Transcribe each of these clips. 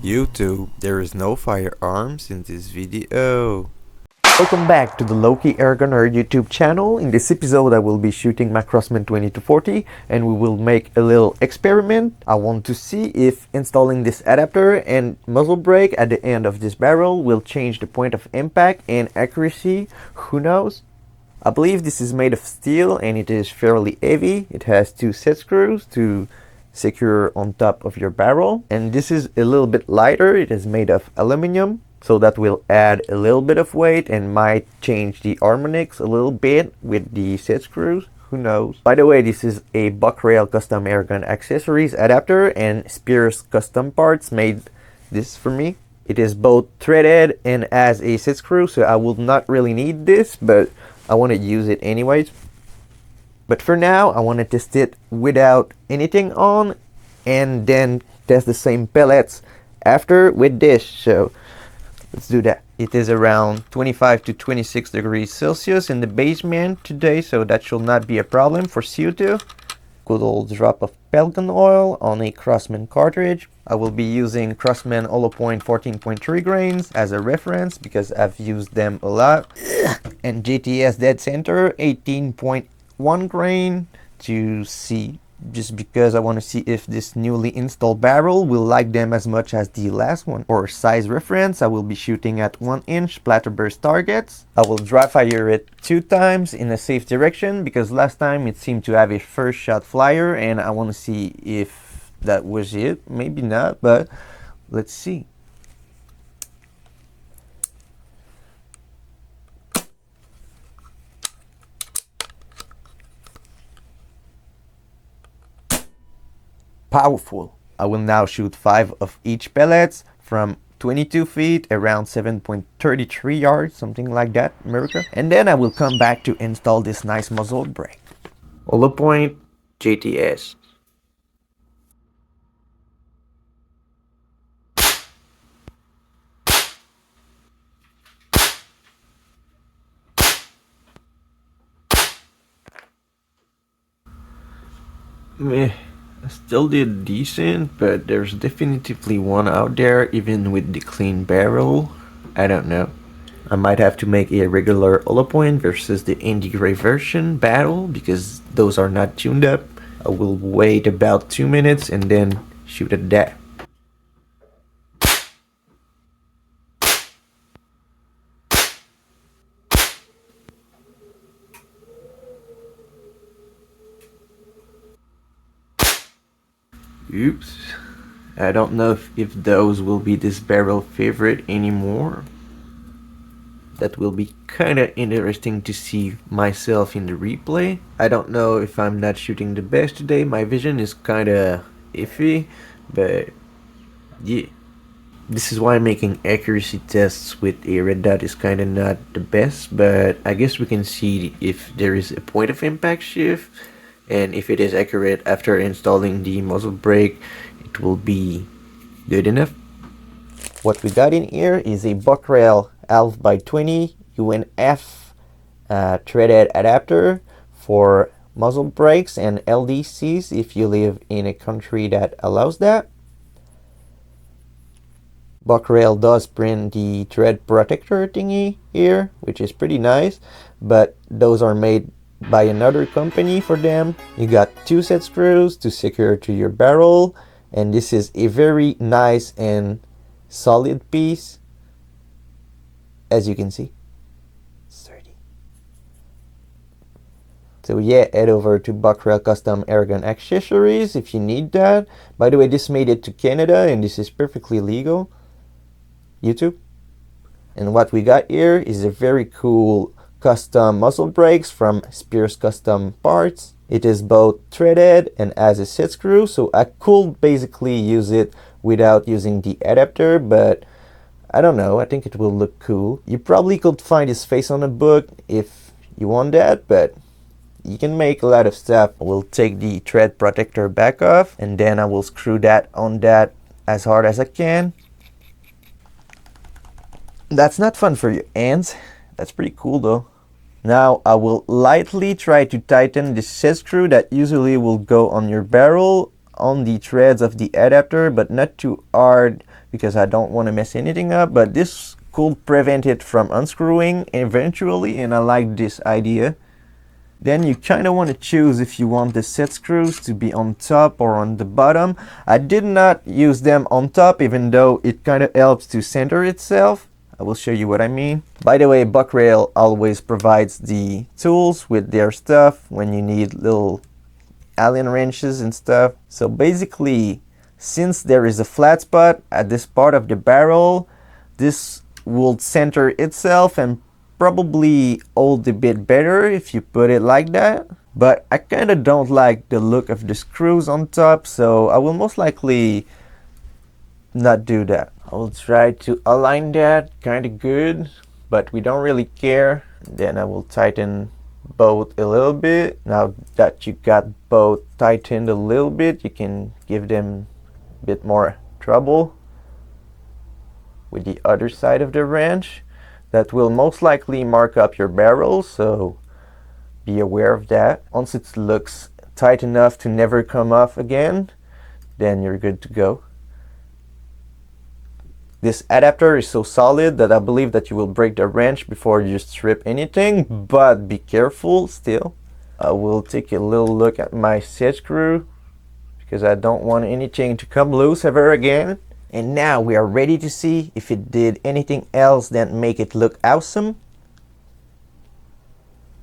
YouTube, there is no firearms in this video. Welcome back to the Co2 AIRGUN YouTube channel. In this episode I will be shooting my Crosman 20-40 and we will make a little experiment. I want to see if installing this adapter and muzzle brake at the end of this barrel will change the point of impact and accuracy. Who knows? I believe this is made of steel and it is fairly heavy. It has two set screws to secure on top of your barrel, and this is a little bit lighter. It is made of aluminum, so that will add a little bit of weight and might change the harmonics a little bit with the set screws. Who knows? By the way, this is a Rail Custom AIRGUN accessories adapter, and Speers Custom Parts made this for me. It is both threaded and has a set screw, so I will not really need this, but I want to use it anyways. But for now, I want to test it without anything on and then test the same pellets after with this. So let's do that. It is around 25 to 26 degrees Celsius in the basement today, so that should not be a problem for CO2. Good old drop of pellet gun oil on a Crosman cartridge. I will be using Crosman Hollow Point 14.3 grains as a reference because I've used them a lot. And JTS Dead Center 18.1 grain to see, just because I want to see if this newly installed barrel will like them as much as the last one. For size reference, I will be shooting at 1-inch splatterburst targets. I will dry fire it 2 times in a safe direction because last time it seemed to have a first shot flyer and I want to see if that was it. Maybe not, but let's see. Powerful. I will now shoot 5 of each pellets from 22 feet, around 7.33 yards, something like that, America. And then I will come back to install this nice muzzle brake. Hollow Point JTS. Meh. I still did decent, but there's definitively one out there even with the clean barrel. I don't know. I might have to make a regular hollow point versus the Indie Gray version battle because those are not tuned up. I will wait about 2 minutes and then shoot at that. Oops, I don't know if those will be this barrel favorite anymore. That will be kinda interesting to see myself in the replay. I don't know if I'm not shooting the best today. My vision is kinda iffy, but yeah. This is why making accuracy tests with a red dot is kinda not the best, but I guess we can see if there is a point of impact shift. And if it is accurate after installing the muzzle brake, it will be good enough. What we got in here is a Rail 1/2x20 UNF threaded adapter for muzzle brakes and LDCs if you live in a country that allows that. Rail does print the thread protector thingy here, which is pretty nice, but those are made by another company for them. You got 2 set screws to secure to your barrel, and this is a very nice and solid piece, as you can see. Sturdy. So yeah, head over to Rail Custom AIRGUN accessories if you need that. By the way, this made it to Canada and this is perfectly legal. YouTube. And what we got here is a very cool custom muzzle brakes from Speers Custom Parts. It is both threaded and has a set screw, so I could basically use it without using the adapter, but I don't know, I think it will look cool. You probably could find his face on a book if you want that, but you can make a lot of stuff. I will take the thread protector back off and then I will screw that on that as hard as I can. That's not fun for your hands. That's pretty cool though. Now I will lightly try to tighten the set screw that usually will go on your barrel on the threads of the adapter, but not too hard because I don't want to mess anything up. But this could prevent it from unscrewing eventually, and I like this idea. Then you kind of want to choose if you want the set screws to be on top or on the bottom. I did not use them on top, even though it kind of helps to center itself. I will show you what I mean. By the way, Buckrail always provides the tools with their stuff when you need little Allen wrenches and stuff. So basically, since there is a flat spot at this part of the barrel, this will center itself and probably hold a bit better if you put it like that. But I kind of don't like the look of the screws on top, so I will most likely not do that. I will try to align that kind of good, but we don't really care. Then I will tighten both a little bit. Now that you got both tightened a little bit, you can give them a bit more trouble with the other side of the wrench. That will most likely mark up your barrel, so be aware of that. Once it looks tight enough to never come off again, then you're good to go. This adapter is so solid that I believe that you will break the wrench before you strip anything, but be careful still. I will take a little look at my set screw because I don't want anything to come loose ever again. And now we are ready to see if it did anything else that make it look awesome.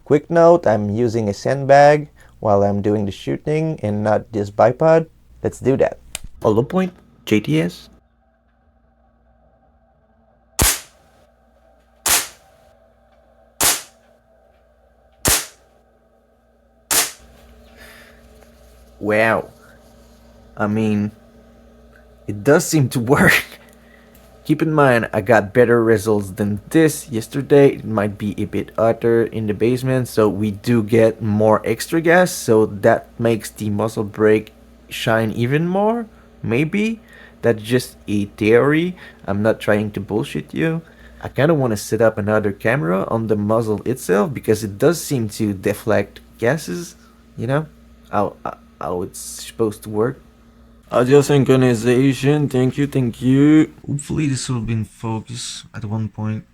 Quick note, I'm using a sandbag while I'm doing the shooting and not this bipod. Let's do that. Hollow point, JTS. Wow. I mean, it does seem to work. Keep in mind, I got better results than this yesterday. It might be a bit hotter in the basement, so we do get more extra gas, so that makes the muzzle brake shine even more. Maybe. That's just a theory. I'm not trying to bullshit you. I kind of want to set up another camera on the muzzle itself because it does seem to deflect gases, you know, how it's supposed to work. Audio synchronization, thank you. Hopefully this will be in focus at one point.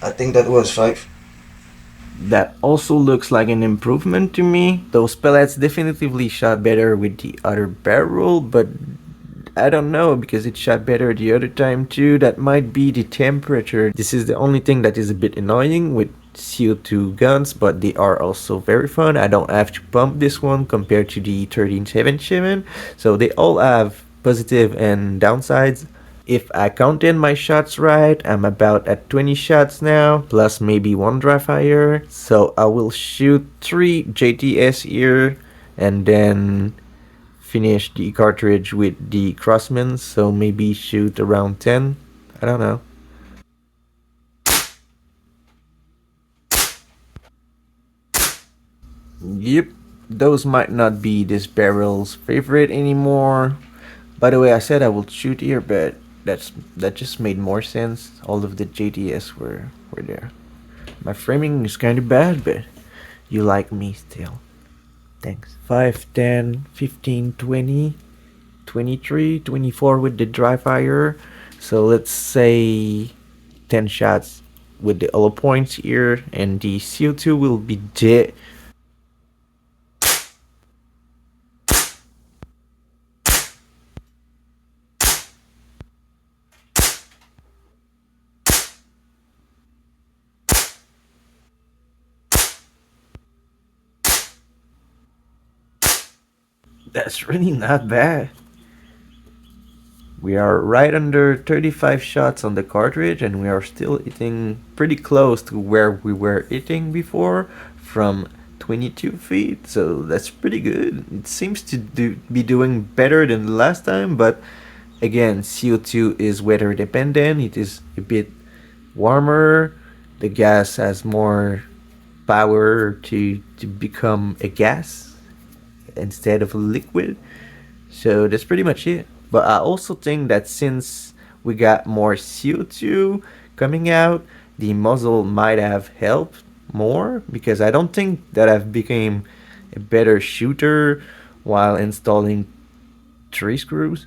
I think that was 5. That also looks like an improvement to me. Those pellets definitively shot better with the other barrel, but I don't know because it shot better the other time too. That might be the temperature. This is the only thing that is a bit annoying with CO2 guns, but they are also very fun. I don't have to pump this one compared to the 1377, so they all have positive and downsides. If I counted my shots right, I'm about at 20 shots now, plus maybe 1 dry fire. So I will shoot 3 JTS here and then finish the cartridge with the Crosman, so maybe shoot around 10. I don't know. Yep, those might not be this barrel's favorite anymore. By the way, I said I would shoot here, but that just made more sense. All of the JTS were there. My framing is kind of bad, but you like me still. Thanks. 5, 10, 15, 20, 23, 24 with the dry fire. So let's say 10 shots with the hollow points here, and the CO2 will be dead. That's really not bad. We are right under 35 shots on the cartridge, and we are still hitting pretty close to where we were hitting before from 22 feet, so that's pretty good. It seems to be doing better than the last time, but Again, CO2 is weather dependent. It is a bit warmer. The gas has more power to become a gas instead of a liquid. So that's pretty much it. But I also think that since we got more CO2 coming out, the muzzle might have helped more, because I don't think that I've become a better shooter while installing 3 screws.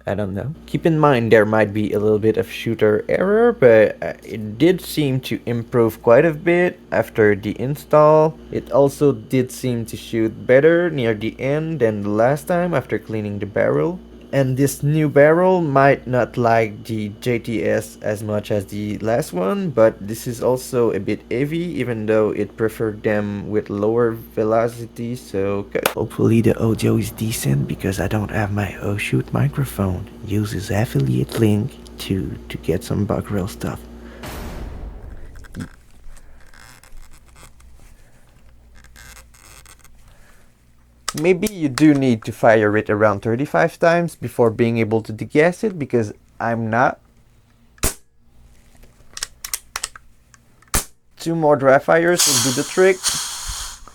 I don't know. Keep in mind there might be a little bit of shooter error, but it did seem to improve quite a bit after the install. It also did seem to shoot better near the end than the last time after cleaning the barrel. And this new barrel might not like the JTS as much as the last one, but this is also a bit heavy, even though it preferred them with lower velocity, so good. Hopefully the audio is decent, because I don't have my O-Shoot microphone. Use his affiliate link to get some bug rail stuff. Maybe you do need to fire it around 35 times before being able to degas it, because I'm not. 2 more dry fires will do the trick.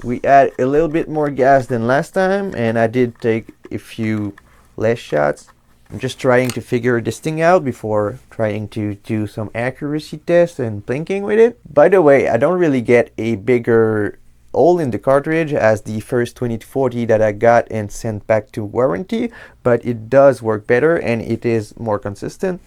We add a little bit more gas than last time, and I did take a few less shots. I'm just trying to figure this thing out before trying to do some accuracy tests and plinking with it. By the way, I don't really get a bigger hole in the cartridge as the first 20-40 that I got and sent back to warranty, but it does work better and it is more consistent.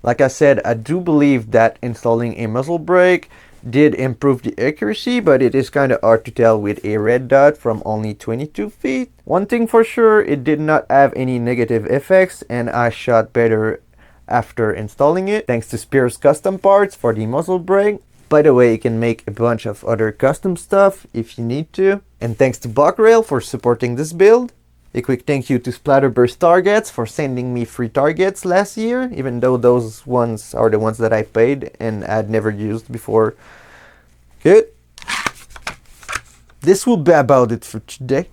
Like I said, I do believe that installing a muzzle brake did improve the accuracy, but it is kind of hard to tell with a red dot from only 22 feet. One thing for sure, it did not have any negative effects, and I shot better after installing it, thanks to Speers Custom Parts for the muzzle brake. By the way, you can make a bunch of other custom stuff if you need to. And thanks to Bug Rail for supporting this build. A quick thank you to Splatterburst Targets for sending me free targets last year, even though those ones are the ones that I paid and I'd never used before. Good. This will be about it for today.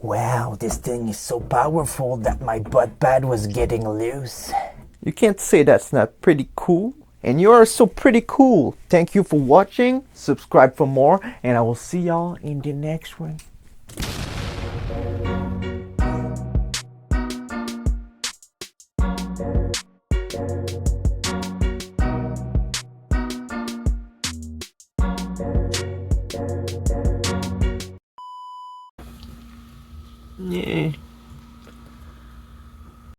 Wow, this thing is so powerful that my butt pad was getting loose. You can't say that's not pretty cool. And you are so pretty cool. Thank you for watching. Subscribe for more, and I will see y'all in the next one.